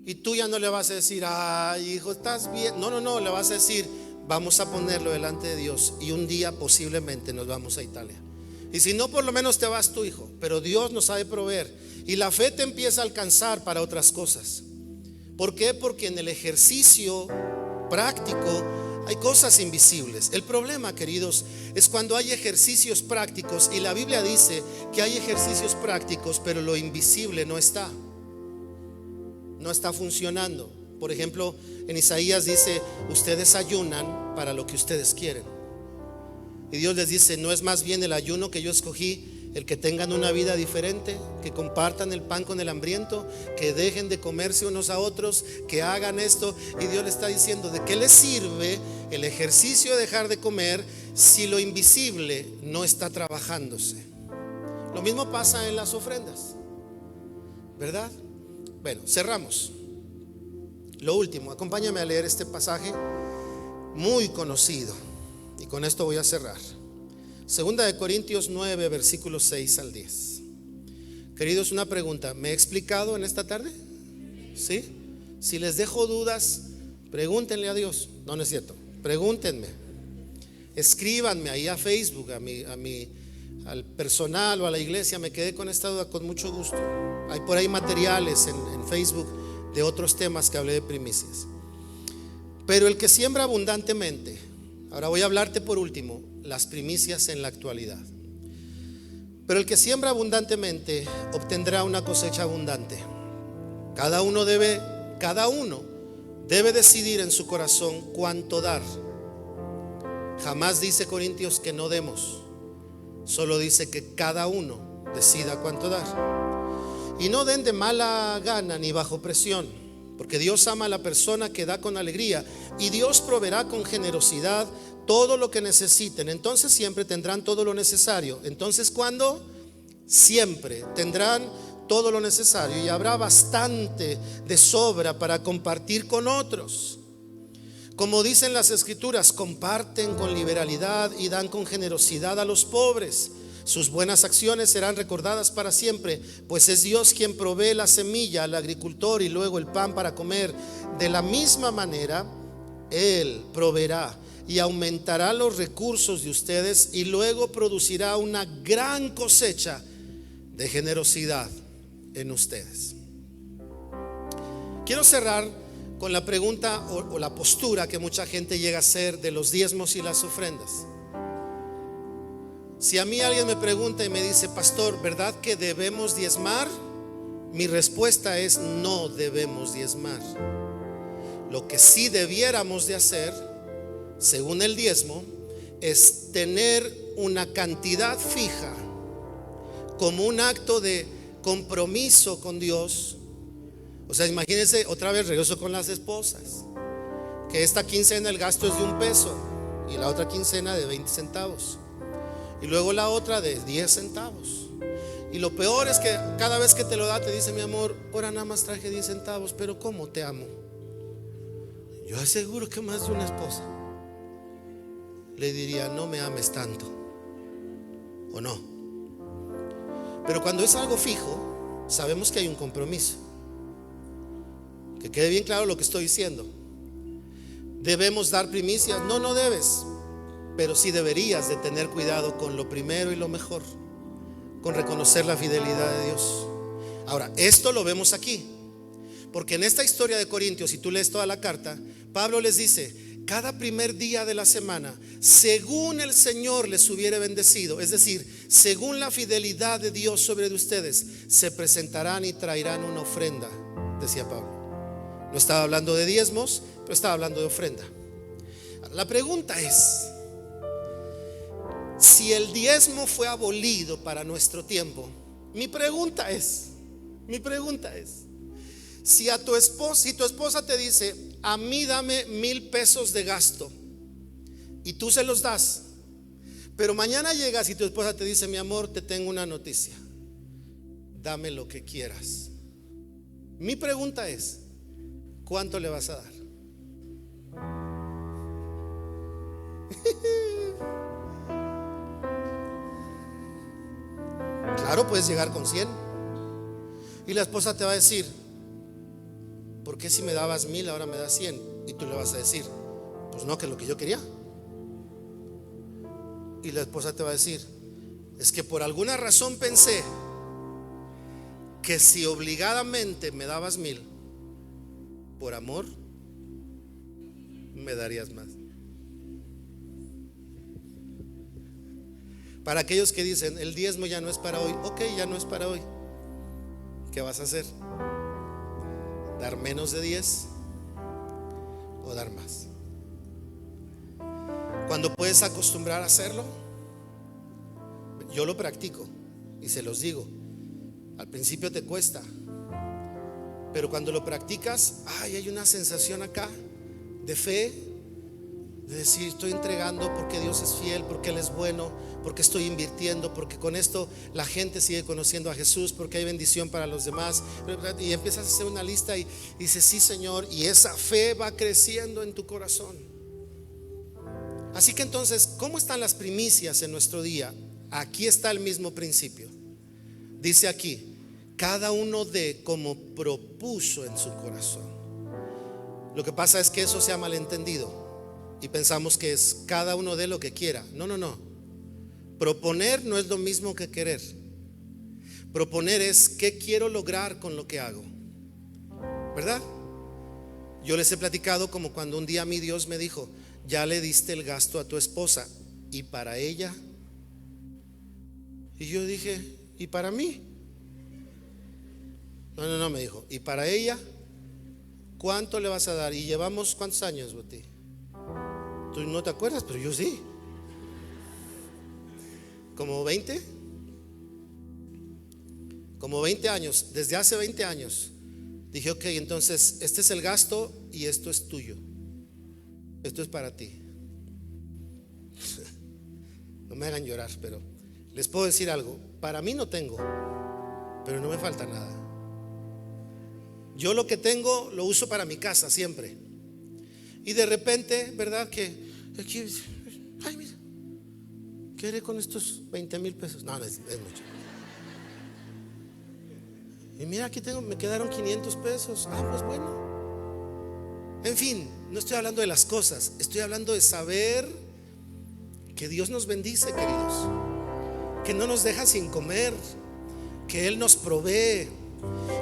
Y tú ya no le vas a decir, ay, hijo, ¿estás bien? No, le vas a decir, vamos a ponerlo delante de Dios y un día posiblemente nos vamos a Italia. Y si no, por lo menos te vas tu hijo, pero Dios nos sabe proveer. Y la fe te empieza a alcanzar para otras cosas. ¿Por qué? Porque en el ejercicio práctico hay cosas invisibles. El problema, queridos, es cuando hay ejercicios prácticos y la Biblia dice que hay ejercicios prácticos, pero lo invisible no está funcionando. Por ejemplo, en Isaías dice, ustedes ayunan para lo que ustedes quieren. Y Dios les dice, ¿no es más bien el ayuno que yo escogí el que tengan una vida diferente, que compartan el pan con el hambriento, que dejen de comerse unos a otros, que hagan esto? Y Dios le está diciendo, ¿de qué les sirve el ejercicio de dejar de comer si lo invisible no está trabajándose? Lo mismo pasa en las ofrendas, ¿verdad? Bueno, cerramos. Lo último, acompáñame a leer este pasaje muy conocido y con esto voy a cerrar. Segunda de Corintios 9, versículos 6 al 10. Queridos, una pregunta, ¿me he explicado en esta tarde? ¿Sí? Si les dejo dudas, pregúntenle a Dios. No, no es cierto, pregúntenme. Escríbanme ahí a Facebook, al personal o a la iglesia. Me quedé con esta duda, con mucho gusto. Hay por ahí materiales en Facebook de otros temas que hablé de primicias. Pero el que siembra abundantemente, ahora voy a hablarte por último, las primicias en la actualidad. Pero el que siembra abundantemente obtendrá una cosecha abundante. Cada uno debe decidir en su corazón cuánto dar. Jamás dice Corintios que no demos, solo dice que cada uno decida cuánto dar. Y no den de mala gana ni bajo presión, porque Dios ama a la persona que da con alegría, y Dios proveerá con generosidad todo lo que necesiten. Entonces siempre tendrán todo lo necesario. Entonces, ¿cuándo? Siempre tendrán todo lo necesario y habrá bastante de sobra para compartir con otros. Como dicen las escrituras, comparten con liberalidad y dan con generosidad a los pobres. Sus buenas acciones serán recordadas para siempre, pues es Dios quien provee la semilla al agricultor y luego el pan para comer. De la misma manera, Él proveerá y aumentará los recursos de ustedes y luego producirá una gran cosecha de generosidad en ustedes. Quiero cerrar con la pregunta o la postura que mucha gente llega a hacer de los diezmos y las ofrendas. Si a mí alguien me pregunta y me dice: pastor, ¿verdad que debemos diezmar? Mi respuesta es: no debemos diezmar. Lo que sí debiéramos de hacer, según el diezmo, es tener una cantidad fija como un acto de compromiso con Dios. O sea, imagínense, otra vez regreso con las esposas, que esta quincena el gasto es de $1 y la otra quincena de 20 centavos y luego la otra de 10 centavos. Y lo peor es que cada vez que te lo da te dice: mi amor, ahora nada más traje 10 centavos, pero cómo te amo. Yo aseguro que más de una esposa le diría: no me ames tanto, ¿o no? Pero cuando es algo fijo, sabemos que hay un compromiso. Que quede bien claro lo que estoy diciendo. ¿Debemos dar primicias? No, no debes, pero sí deberías de tener cuidado con lo primero y lo mejor, con reconocer la fidelidad de Dios. Ahora, esto lo vemos aquí, porque en esta historia de Corintios, si tú lees toda la carta, Pablo les dice: cada primer día de la semana, según el Señor les hubiere bendecido, es decir, según la fidelidad de Dios sobre de ustedes, se presentarán y traerán una ofrenda, decía Pablo. No estaba hablando de diezmos, pero estaba hablando de ofrenda. La pregunta es: si el diezmo fue abolido para nuestro tiempo, mi pregunta es, si tu esposa te dice: a mí dame $1,000 de gasto, y tú se los das, pero mañana llegas y tu esposa te dice: mi amor, te tengo una noticia, dame lo que quieras. Mi pregunta es: ¿cuánto le vas a dar? Claro, puedes llegar con 100 y la esposa te va a decir: ¿por qué si me dabas 1,000 ahora me das 100? Y tú le vas a decir: pues no, que es lo que yo quería. Y la esposa te va a decir: es que por alguna razón pensé que si obligadamente me dabas 1,000, por amor me darías más. Para aquellos que dicen: el diezmo ya no es para hoy. Ok, ya no es para hoy. ¿Qué vas a hacer? ¿Dar menos de 10 o dar más? Cuando puedes acostumbrar a hacerlo, yo lo practico y se los digo, al principio te cuesta, pero cuando lo practicas, hay una sensación acá de fe, de decir: estoy entregando porque Dios es fiel, porque Él es bueno, porque estoy invirtiendo, porque con esto la gente sigue conociendo a Jesús, porque hay bendición para los demás. Y empiezas a hacer una lista y dices: sí, Señor, y esa fe va creciendo en tu corazón. Así que entonces, ¿cómo están las primicias en nuestro día? Aquí está el mismo principio. Dice aquí: cada uno dé como propuso en su corazón. Lo que pasa es que eso se ha malentendido y pensamos que es cada uno dé lo que quiera. No, no, no. Proponer no es lo mismo que querer. Proponer es: ¿qué quiero lograr con lo que hago? ¿Verdad? Yo les he platicado como cuando un día mi Dios me dijo: ya le diste el gasto a tu esposa, ¿y para ella? Y yo dije: ¿y para mí? No, me dijo: ¿y para ella? ¿Cuánto le vas a dar? Y llevamos ¿cuántos años, Boti? Tú no te acuerdas, pero yo sí. ¿Como 20? Como 20 años. Desde hace 20 años dije: ok, entonces este es el gasto y esto es tuyo. Esto es para ti. No me hagan llorar, pero les puedo decir algo: para mí no tengo, pero no me falta nada. Yo lo que tengo lo uso para mi casa siempre. Y de repente, ¿verdad? Que aquí, ay, mira, ¿qué haré con estos 20,000 pesos? No, es mucho. Y mira, aquí tengo, me quedaron 500 pesos. Ah, pues bueno. En fin, no estoy hablando de las cosas, estoy hablando de saber que Dios nos bendice, queridos, que no nos deja sin comer, que Él nos provee,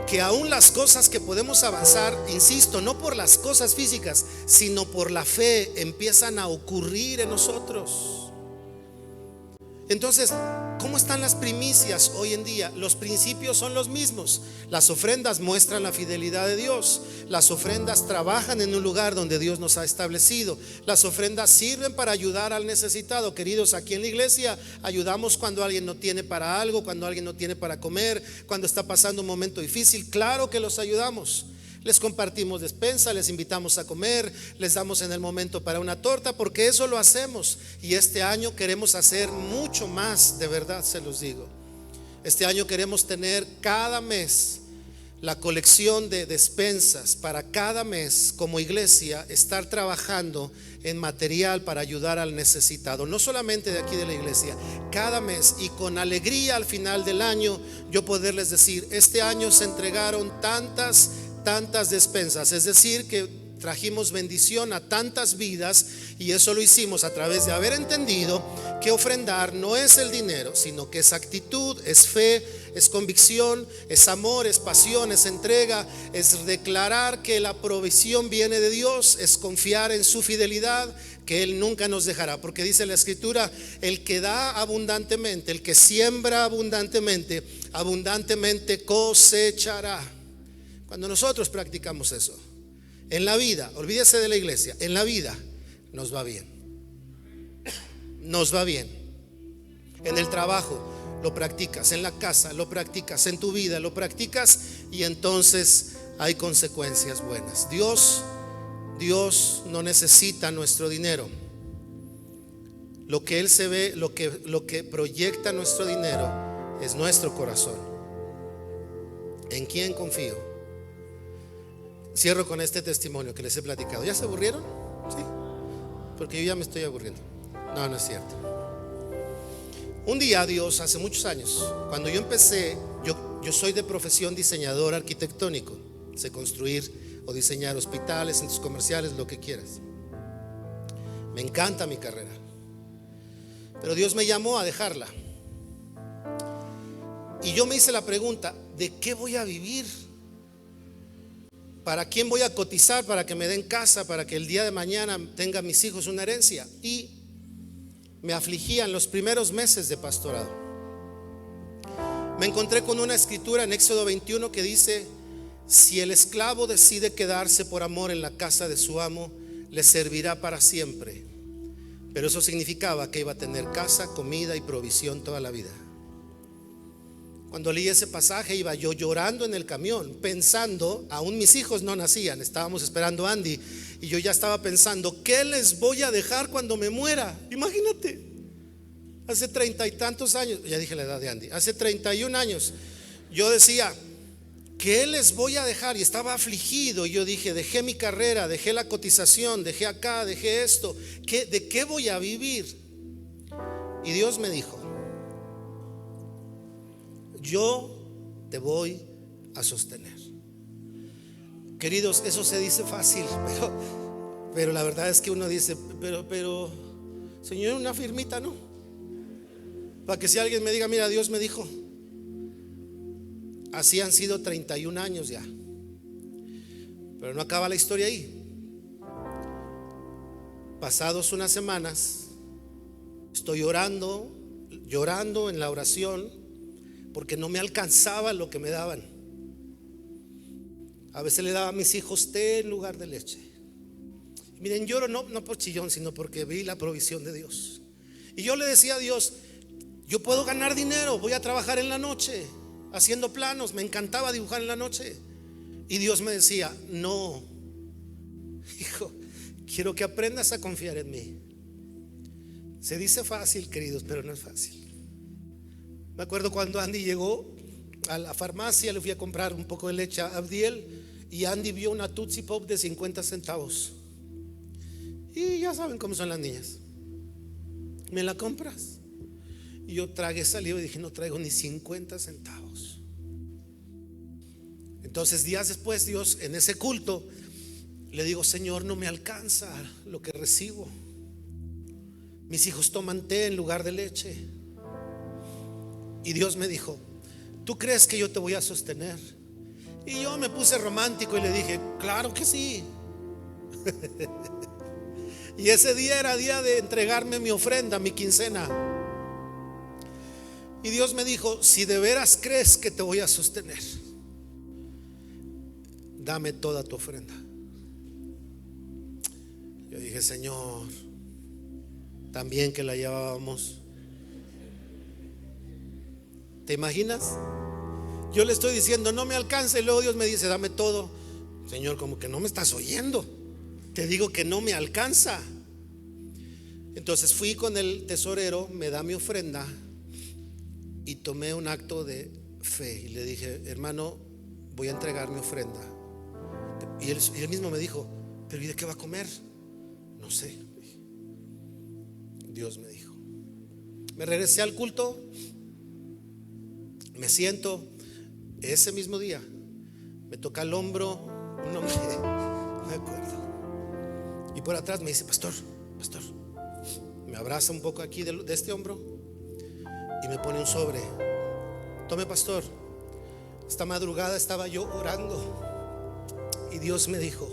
que aún las cosas que podemos avanzar, insisto, no por las cosas físicas, sino por la fe, empiezan a ocurrir en nosotros. Entonces, ¿cómo están las primicias hoy en día? Los principios son los mismos. Las ofrendas muestran la fidelidad de Dios. Las ofrendas trabajan en un lugar donde Dios nos ha establecido. Las ofrendas sirven para ayudar al necesitado. Queridos, aquí en la iglesia ayudamos cuando alguien no tiene para algo, cuando alguien no tiene para comer, cuando está pasando un momento difícil. Claro que los ayudamos. Les compartimos despensa, les invitamos a comer, les damos en el momento para una torta, porque eso lo hacemos. Y este año queremos hacer mucho más, de verdad se los digo. Este año queremos tener cada mes la colección de despensas para cada mes, como iglesia, estar trabajando en material para ayudar al necesitado. No solamente de aquí de la iglesia, cada mes, y con alegría al final del año yo poderles decir, este año se entregaron tantas despensas, es decir, que trajimos bendición a tantas vidas, y eso lo hicimos a través de haber entendido que ofrendar no es el dinero, sino que es actitud, es fe, es convicción, es amor, es pasión, es entrega, es declarar que la provisión viene de Dios, es confiar en su fidelidad, que Él nunca nos dejará, porque dice la Escritura, el que da abundantemente, el que siembra abundantemente, abundantemente cosechará. Cuando nosotros practicamos eso en la vida, olvídese de la iglesia, en la vida nos va bien. Nos va bien. En el trabajo lo practicas, en la casa lo practicas, en tu vida lo practicas, y entonces hay consecuencias buenas. Dios no necesita nuestro dinero. Lo que Él se ve, lo que proyecta nuestro dinero es nuestro corazón. ¿En quién confío? Cierro con este testimonio que les he platicado. ¿Ya se aburrieron? Sí, porque yo ya me estoy aburriendo. No, no es cierto. Un día Dios, hace muchos años, cuando yo empecé, yo soy de profesión diseñador arquitectónico. Sé construir o diseñar hospitales, centros comerciales, lo que quieras. Me encanta mi carrera. Pero Dios me llamó a dejarla. Y yo me hice la pregunta, ¿de qué voy a vivir? ¿Para quién voy a cotizar para que me den casa, para que el día de mañana tenga mis hijos una herencia? Y me afligían los primeros meses de pastorado. Me encontré con una escritura en Éxodo 21 que dice, si el esclavo decide quedarse por amor en la casa de su amo, le servirá para siempre. Pero eso significaba que iba a tener casa, comida y provisión toda la vida. Cuando leí ese pasaje iba yo llorando en el camión, pensando, aún mis hijos no nacían, estábamos esperando a Andy, y yo ya estaba pensando, ¿qué les voy a dejar cuando me muera? Imagínate, hace 30 y tantos años, ya dije la edad de Andy, hace 31 años, yo decía, ¿qué les voy a dejar? Y estaba afligido, y yo dije, dejé mi carrera, dejé la cotización, dejé acá, dejé esto, ¿de qué voy a vivir? Y Dios me dijo, yo te voy a sostener. Queridos, eso se dice fácil, pero la verdad es que uno dice, pero Señor, una firmita, ¿no? Para que si alguien me diga, mira, Dios me dijo. Así han sido 31 años ya. Pero no acaba la historia ahí. Pasados unas semanas, estoy llorando en la oración, porque no me alcanzaba lo que me daban. A veces le daba a mis hijos té en lugar de leche. Miren, lloro no por chillón, sino porque vi la provisión de Dios. Y yo le decía a Dios, yo puedo ganar dinero, voy a trabajar en la noche haciendo planos, me encantaba dibujar en la noche. Y Dios me decía, no, hijo, quiero que aprendas a confiar en mí. Se dice fácil, queridos, pero no es fácil. Me acuerdo cuando Andy llegó a la farmacia, le fui a comprar un poco de leche a Abdiel, y Andy vio una Tootsie Pop de 50 centavos. Y ya saben cómo son las niñas. ¿Me la compras? Y yo tragué saliva y dije, no traigo ni 50 centavos. Entonces días después, Dios, en ese culto, le digo, Señor, no me alcanza lo que recibo. Mis hijos toman té en lugar de leche. Y Dios me dijo, ¿tú crees que yo te voy a sostener? Y yo me puse romántico y le dije, claro que sí. Y ese día era día de entregarme mi ofrenda, mi quincena. Y Dios me dijo, si de veras crees que te voy a sostener, dame toda tu ofrenda. Yo dije, Señor, también que la llevábamos. ¿Te imaginas? Yo le estoy diciendo, no me alcanza, y luego Dios me dice, dame todo. Señor, como que no me estás oyendo. Te digo que no me alcanza. Entonces fui con el tesorero, me da mi ofrenda y tomé un acto de fe y le dije, hermano, voy a entregar mi ofrenda. Y él mismo me dijo, pero ¿y de qué va a comer? No sé. Dios me dijo. Me regresé al culto, me siento. Ese mismo día me toca el hombro un hombre, no me acuerdo, y por atrás me dice, pastor, me abraza un poco aquí de este hombro y me pone un sobre. Tome, pastor, esta madrugada estaba yo orando y Dios me dijo,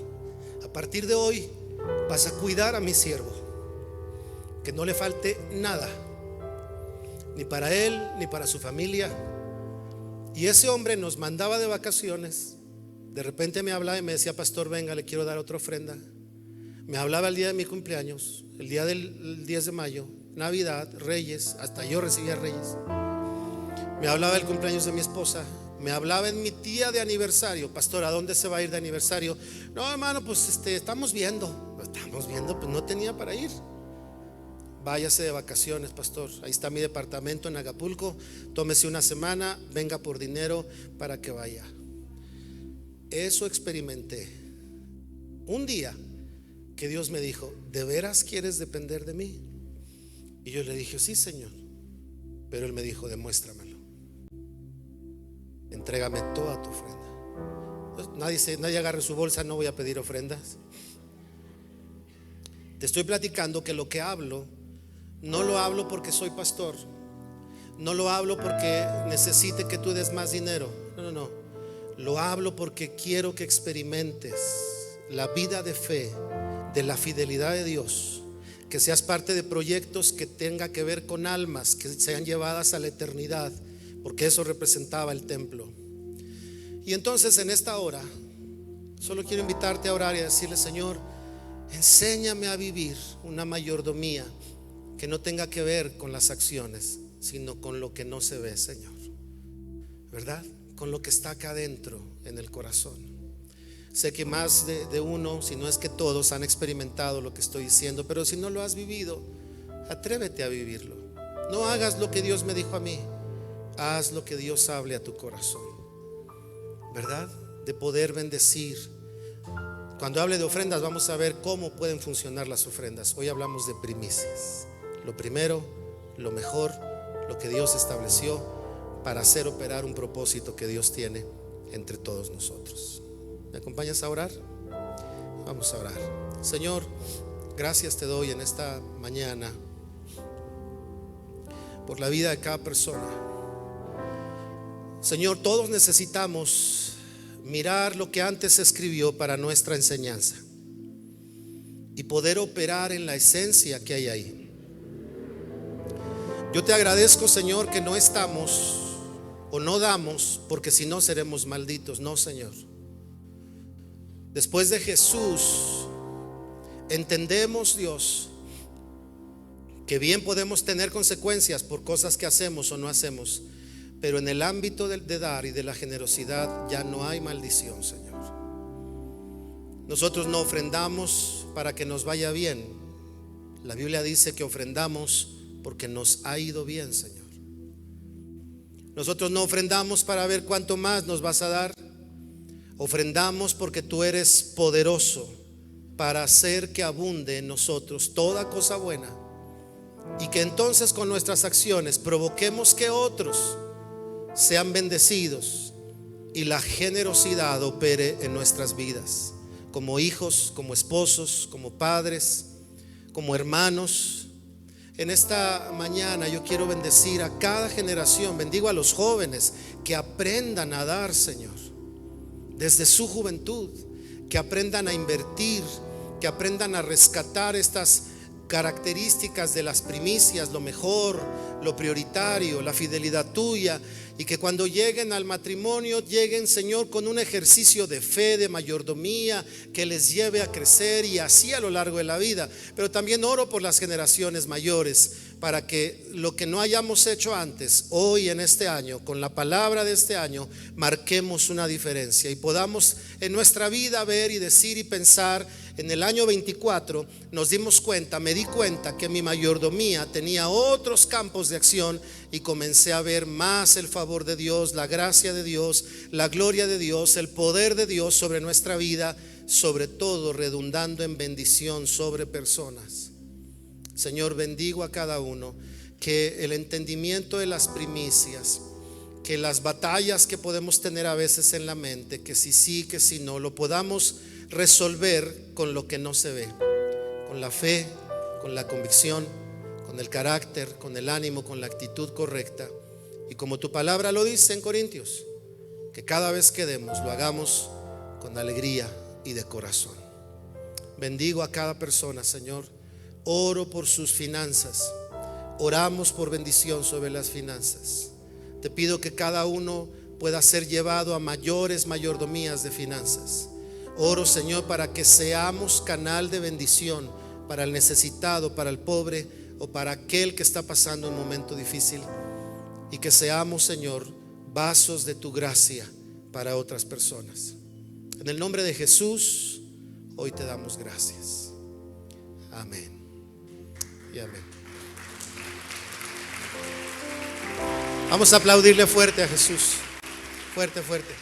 a partir de hoy vas a cuidar a mi siervo, que no le falte nada, ni para él ni para su familia. Y ese hombre nos mandaba de vacaciones. De repente me hablaba y me decía, pastor, venga, le quiero dar otra ofrenda. Me hablaba el día de mi cumpleaños, el día del 10 de mayo, Navidad, Reyes, hasta yo recibía Reyes. Me hablaba el cumpleaños de mi esposa. Me hablaba en mi día de aniversario, pastor, ¿a dónde se va a ir de aniversario? No, hermano, pues estamos viendo, pues no tenía para ir. Váyase de vacaciones, pastor. Ahí está mi departamento en Acapulco. Tómese una semana, venga por dinero para que vaya. Eso experimenté. Un día que Dios me dijo, ¿de veras quieres depender de mí? Y yo le dije, sí, Señor. Pero Él me dijo, demuéstramelo. Entrégame toda tu ofrenda. Nadie agarre su bolsa, no voy a pedir ofrendas. Te estoy platicando que lo que hablo, no lo hablo porque soy pastor, no lo hablo porque necesite que tú des más dinero. No. Lo hablo porque quiero que experimentes la vida de fe, de la fidelidad de Dios, que seas parte de proyectos que tenga que ver con almas que sean llevadas a la eternidad, porque eso representaba el templo. Y entonces en esta hora solo quiero invitarte a orar y a decirle, Señor, enséñame a vivir una mayordomía que no tenga que ver con las acciones, sino con lo que no se ve, Señor, ¿verdad? Con lo que está acá adentro en el corazón. Sé que más de uno, si no es que todos, han experimentado lo que estoy diciendo, pero si no lo has vivido, atrévete a vivirlo. No hagas lo que Dios me dijo a mí, haz lo que Dios hable a tu corazón, ¿verdad? De poder bendecir. Cuando hable de ofrendas vamos a ver cómo pueden funcionar las ofrendas. Hoy hablamos de primicias. Lo primero, lo mejor, lo que Dios estableció para hacer operar un propósito que Dios tiene entre todos nosotros. ¿Me acompañas a orar? Vamos a orar. Señor, gracias te doy en esta mañana por la vida de cada persona. Señor, todos necesitamos mirar lo que antes se escribió para nuestra enseñanza y poder operar en la esencia que hay ahí. Yo te agradezco, Señor, que no estamos o no damos porque si no seremos malditos. No, Señor. Después de Jesús entendemos, Dios, que bien podemos tener consecuencias por cosas que hacemos o no hacemos, pero en el ámbito de dar y de la generosidad ya no hay maldición, Señor. Nosotros no ofrendamos para que nos vaya bien. La Biblia dice que ofrendamos porque nos ha ido bien, Señor. Nosotros no ofrendamos para ver cuánto más nos vas a dar. Ofrendamos porque tú eres poderoso para hacer que abunde en nosotros toda cosa buena, y que entonces con nuestras acciones provoquemos que otros sean bendecidos y la generosidad opere en nuestras vidas, como hijos, como esposos, como padres, como hermanos. En esta mañana yo quiero bendecir a cada generación. Bendigo a los jóvenes que aprendan a dar, Señor, desde su juventud, que aprendan a invertir, que aprendan a rescatar estas características de las primicias, lo mejor, lo prioritario, la fidelidad tuya, y que cuando lleguen al matrimonio lleguen, Señor, con un ejercicio de fe, de mayordomía, que les lleve a crecer, y así a lo largo de la vida. Pero también oro por las generaciones mayores, para que lo que no hayamos hecho antes, hoy en este año, con la palabra de este año, marquemos una diferencia y podamos en nuestra vida ver y decir y pensar: en el año 24 nos dimos cuenta, me di cuenta que mi mayordomía tenía otros campos de acción, y comencé a ver más el favor de Dios, la gracia de Dios, la gloria de Dios, el poder de Dios sobre nuestra vida, sobre todo redundando en bendición sobre personas. Señor, bendigo a cada uno, que el entendimiento de las primicias, que las batallas que podemos tener a veces en la mente, que si sí, que si no, lo podamos resolver con lo que no se ve, con la fe, con la convicción, con el carácter, con el ánimo, con la actitud correcta. Y como tu palabra lo dice en Corintios, que cada vez que demos lo hagamos con alegría y de corazón. Bendigo a cada persona, Señor. Oro por sus finanzas. Oramos por bendición sobre las finanzas. Te pido que cada uno pueda ser llevado a mayores mayordomías de finanzas. Oro, Señor, para que seamos canal de bendición para el necesitado, para el pobre o para aquel que está pasando un momento difícil, y que seamos, Señor, vasos de tu gracia para otras personas. En el nombre de Jesús, hoy te damos gracias. Amén y amén. Vamos a aplaudirle fuerte a Jesús. Fuerte, fuerte.